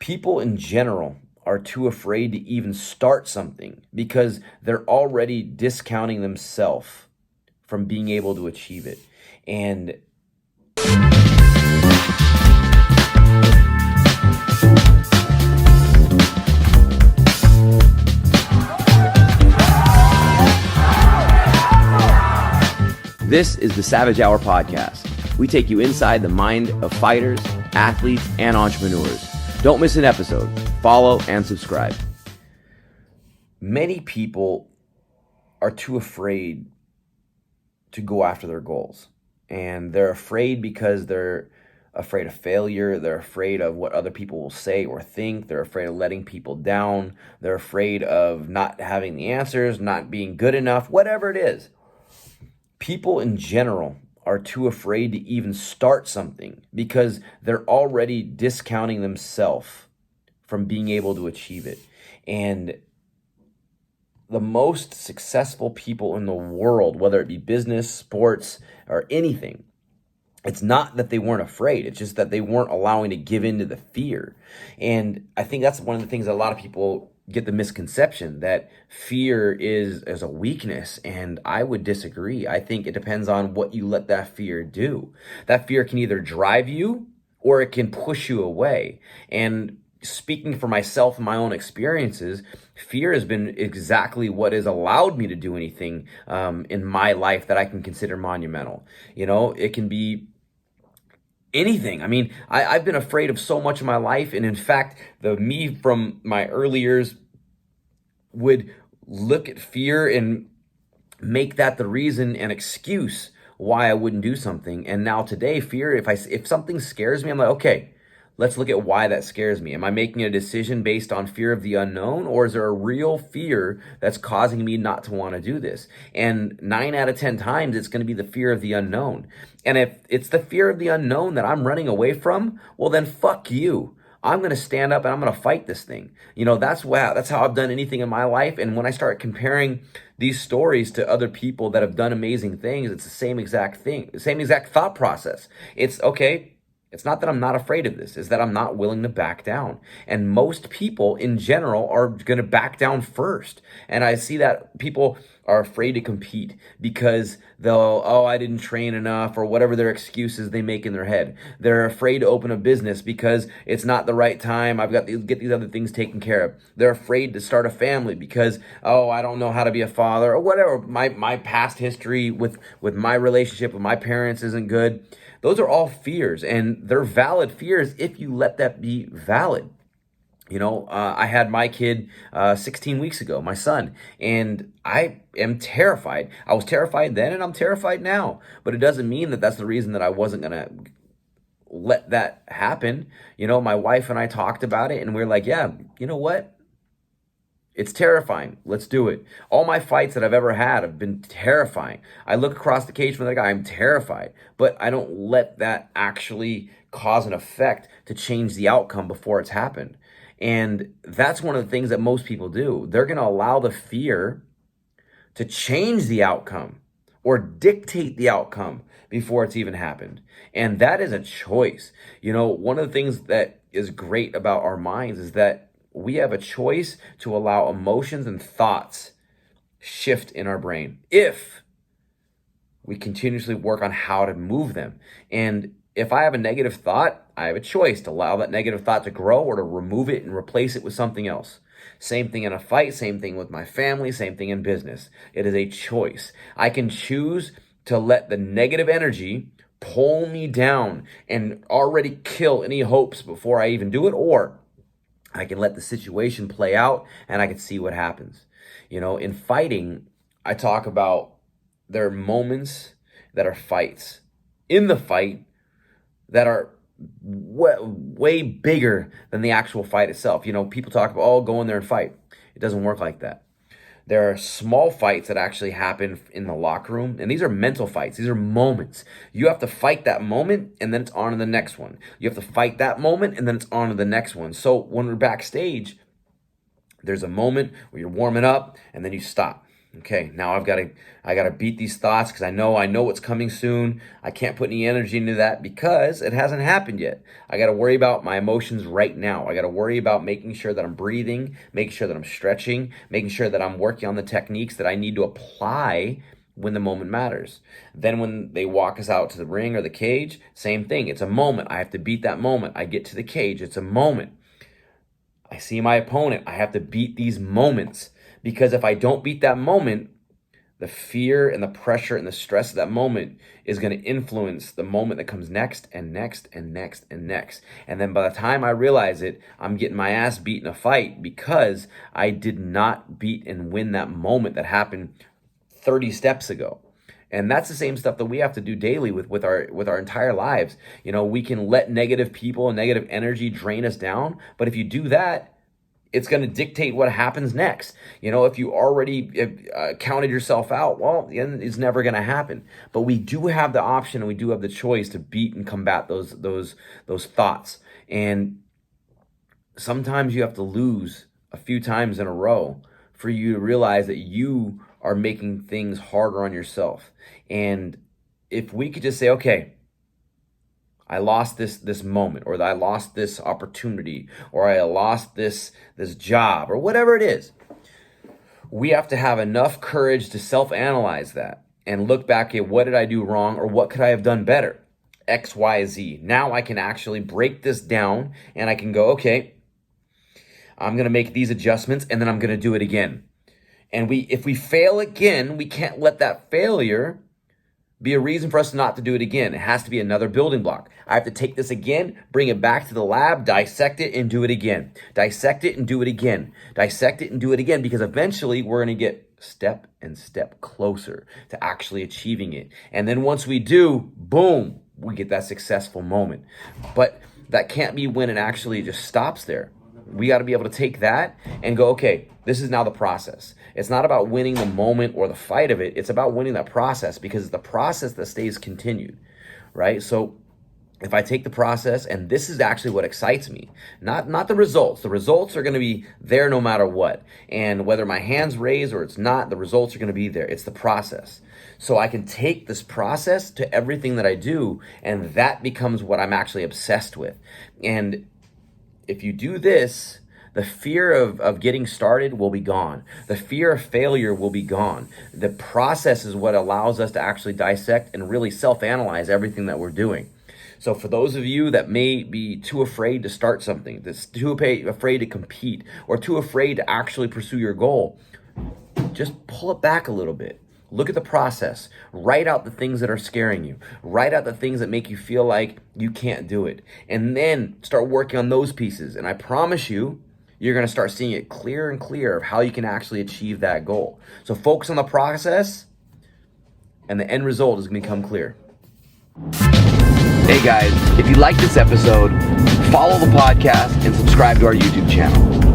People in general are too afraid to even start something because they're already discounting themselves from being able to achieve it. And this is the Savage Hour Podcast. We take you inside the mind of fighters, athletes, and entrepreneurs. Don't miss an episode. Follow and subscribe. Many people are too afraid to go after their goals. And they're afraid because they're afraid of failure. They're afraid of what other people will say or think. They're afraid of letting people down. They're afraid of not having the answers, not being good enough, whatever it is. People in general are too afraid to even start something because they're already discounting themselves from being able to achieve it. And the most successful people in the world, whether it be business, sports, or anything, it's not that they weren't afraid. It's just that they weren't allowing to give in to the fear. And I think that's one of the things that a lot of people get the misconception that fear is a weakness. And I would disagree. I think it depends on what you let that fear do. That fear can either drive you or it can push you away. And speaking for myself and my own experiences, fear has been exactly what has allowed me to do anything in my life that I can consider monumental. You know, it can be anything. I mean, I've been afraid of so much of my life. And in fact, the me from my early years would look at fear and make that the reason and excuse why I wouldn't do something. And now today, fear, if something scares me, I'm like, okay, let's look at why that scares me. Am I making a decision based on fear of the unknown, or is there a real fear that's causing me not to want to do this? And 9 out of 10 times, it's going to be the fear of the unknown. And if it's the fear of the unknown that I'm running away from, well, then fuck you. I'm going to stand up and I'm going to fight this thing. You know, that's how I've done anything in my life. And when I start comparing these stories to other people that have done amazing things, it's the same exact thing, the same exact thought process. It's okay. It's not that I'm not afraid of this, it's that I'm not willing to back down. And most people in general are going to back down first. And I see that people are afraid to compete because I didn't train enough, or whatever their excuses they make in their head. They're afraid to open a business because it's not the right time. I've got to get these other things taken care of. They're afraid to start a family because, I don't know how to be a father, or whatever. My past history with my relationship with my parents isn't good. Those are all fears, and they're valid fears if you let that be valid. You know, I had my kid 16 weeks ago, my son, and I am terrified. I was terrified then, and I'm terrified now. But it doesn't mean that that's the reason that I wasn't going to let that happen. You know, my wife and I talked about it, and we we're like, yeah, you know what? It's terrifying. Let's do it. All my fights that I've ever had have been terrifying. I look across the cage from the guy, I'm terrified. But I don't let that actually cause an effect to change the outcome before it's happened. And that's one of the things that most people do. They're going to allow the fear to change the outcome or dictate the outcome before it's even happened. And that is a choice. You know, one of the things that is great about our minds is that we have a choice to allow emotions and thoughts shift in our brain if we continuously work on how to move them. And if I have a negative thought, I have a choice to allow that negative thought to grow or to remove it and replace it with something else. Same thing in a fight, same thing with my family, same thing in business. It is a choice. I can choose to let the negative energy pull me down and already kill any hopes before I even do it, or I can let the situation play out and I can see what happens. You know, in fighting, I talk about there are moments that are fights in the fight that are way bigger than the actual fight itself. You know, people talk about, go in there and fight. It doesn't work like that. There are small fights that actually happen in the locker room, and these are mental fights. These are moments. You have to fight that moment, and then it's on to the next one. You have to fight that moment, and then it's on to the next one. So when we're backstage, there's a moment where you're warming up, and then you stop. Okay, now I gotta beat these thoughts because I know what's coming soon. I can't put any energy into that because it hasn't happened yet. I gotta worry about my emotions right now. I gotta worry about making sure that I'm breathing, making sure that I'm stretching, making sure that I'm working on the techniques that I need to apply when the moment matters. Then when they walk us out to the ring or the cage, same thing. It's a moment. I have to beat that moment. I get to the cage. It's a moment. I see my opponent. I have to beat these moments. Because if I don't beat that moment, the fear and the pressure and the stress of that moment is going to influence the moment that comes next and next and next and next. And then by the time I realize it, I'm getting my ass beat in a fight because I did not beat and win that moment that happened 30 steps ago. And that's the same stuff that we have to do daily with our entire lives. You know, we can let negative people and negative energy drain us down, but if you do that, it's going to dictate what happens next. You know, if you already counted yourself out, well, it's never going to happen. But we do have the option and we do have the choice to beat and combat those thoughts. And sometimes you have to lose a few times in a row for you to realize that you are making things harder on yourself. And if we could just say, okay, I lost this moment, or I lost this opportunity, or I lost this job, or whatever it is. We have to have enough courage to self-analyze that and look back at what did I do wrong, or what could I have done better? X, Y, Z. Now I can actually break this down and I can go, okay, I'm going to make these adjustments and then I'm going to do it again. And if we fail again, we can't let that failure be a reason for us not to do it again. It has to be another building block. I have to take this again, bring it back to the lab, dissect it, and do it again. Dissect it and do it again. Dissect it and do it again, because eventually we're going to get step and step closer to actually achieving it. And then once we do, boom, we get that successful moment. But that can't be when it actually just stops there. We got to be able to take that and go, okay, this is now the process. It's not about winning the moment or the fight of it. It's about winning that process, because it's the process that stays continued, right? So if I take the process, and this is actually what excites me, not the results. The results are going to be there no matter what. And whether my hand's raised or it's not, the results are going to be there. It's the process. So I can take this process to everything that I do, and that becomes what I'm actually obsessed with. And if you do this, the fear of getting started will be gone. The fear of failure will be gone. The process is what allows us to actually dissect and really self-analyze everything that we're doing. So for those of you that may be too afraid to start something, that's too afraid to compete, or too afraid to actually pursue your goal, just pull it back a little bit. Look at the process. Write out the things that are scaring you. Write out the things that make you feel like you can't do it. And then start working on those pieces. And I promise you, you're going to start seeing it clearer and clearer of how you can actually achieve that goal. So focus on the process, and the end result is going to become clear. Hey guys, if you like this episode, follow the podcast and subscribe to our YouTube channel.